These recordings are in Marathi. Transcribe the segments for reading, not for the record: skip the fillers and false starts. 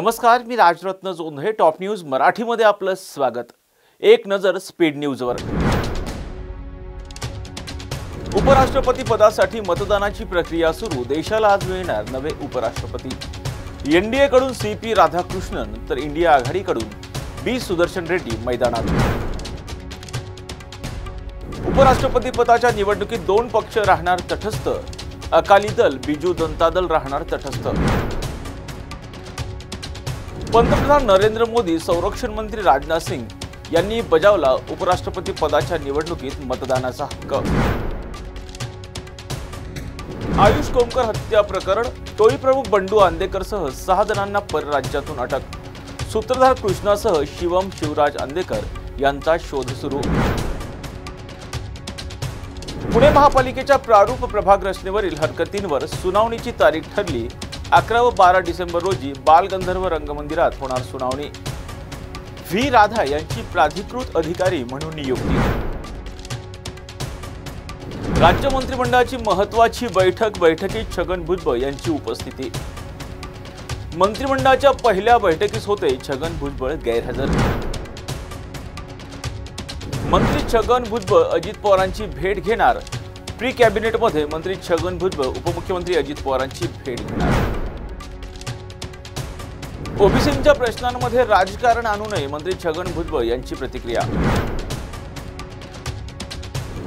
नमस्कार, मी राजरत्न जोंधळे. टॉप न्यूज मराठीमध्ये आपलं स्वागत. एक नजर स्पीड न्यूजवर. उपराष्ट्रपती पदासाठी मतदानाची प्रक्रिया सुरू. देशाला आज मिळणार नवे उपराष्ट्रपती. एनडीए कडून सीपी राधाकृष्णन तर इंडिया आघाडीकडून बी सुदर्शन रेड्डी मैदानात. उपराष्ट्रपती पदाच्या निवडणुकीत दोन पक्ष राहणार तटस्थ. अकाली दल, बिजू जनता दल राहणार तटस्थ. पंतप्रधान नरेंद्र मोदी, संरक्षण मंत्री राजनाथ सिंग यांनी बजावला उपराष्ट्रपती पदाच्या निवडणुकीत मतदानाचा हक्क. आयुष कोमकर हत्या प्रकरण. टोळी प्रमुख बंडू आंदेकरसह 6 जणांना परराज्यातून अटक. सूत्रधार कृष्णासह शिवम शिवराज आंदेकर यांचा शोध सुरू. पुणे महापालिकेच्या प्रारूप प्रभाग रचनेवरील हरकतींवर सुनावणीची तारीख ठरली. 11 व 12 डिसेंबर रोजी बालगंधर्व रंगमंदिरात होणार सुनावणी. व्ही राधा यांची प्राधिकृत अधिकारी म्हणून नियुक्ती. राज्य मंत्रिमंडळाची महत्त्वाची बैठकीत छगन भुजबळ यांची उपस्थिती. मंत्रिमंडळाच्या पहिल्या बैठकीस होते छगन भुजबळ गैरहजर. मंत्री छगन भुजबळ अजित पवारांची भेट घेणार. प्री कॅबिनेटमध्ये मंत्री छगन भुजबळ उपमुख्यमंत्री अजित पवारांची भेट घेणार. ओबीसींच्या प्रश्नांमध्ये राजकारण आणू नये, मंत्री छगन भुजबळ यांची प्रतिक्रिया.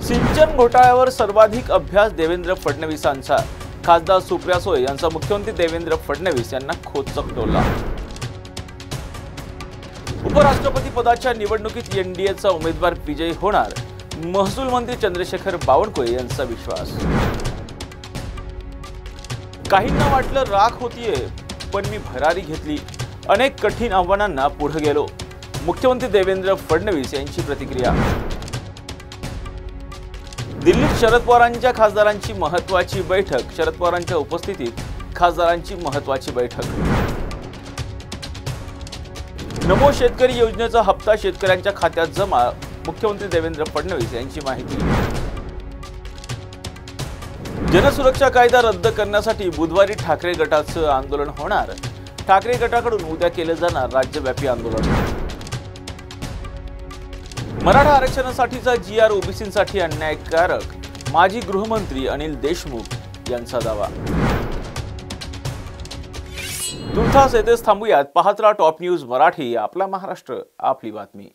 सिंचन घोटाळ्यावर सर्वाधिक अभ्यास देवेंद्र फडणवीसांचा. खासदार सुप्रिया सुळे यांचा मुख्यमंत्री देवेंद्र फडणवीस यांना खोचक टोला. उपराष्ट्रपती पदाच्या निवडणुकीत एनडीएचा उमेदवार विजयी होणार. महसूल मंत्री चंद्रशेखर बावनकुळे यांचा विश्वास. काहींना वाटलं राख होतीये, पण मी भरारी घेतली. अनेक कठीण आव्हानांना पुढे गेलो. मुख्यमंत्री देवेंद्र फडणवीस यांची प्रतिक्रिया. दिल्लीत शरद पवारांच्या खासदारांची महत्त्वाची बैठक. शरद पवारांच्या उपस्थितीत खासदारांची महत्त्वाची बैठक. नमो शेतकरी योजनेचा हप्ता शेतकऱ्यांच्या खात्यात जमा. मुख्यमंत्री देवेंद्र फडणवीस यांची माहिती. जनसुरक्षा कायदा रद्द करण्यासाठी बुधवारी ठाकरे गटाचं आंदोलन होणार. ठाकरे गटाकडून उद्या केलं जाणार राज्यव्यापी आंदोलन. मराठा आरक्षणासाठीचा GR ओबीसींसाठी अन्यायकारक. माजी गृहमंत्री अनिल देशमुख यांचा दावा. तुर्तास येथेच थांबूयात. पाहत राहा टॉप न्यूज मराठी. आपला महाराष्ट्र, आपली बातमी.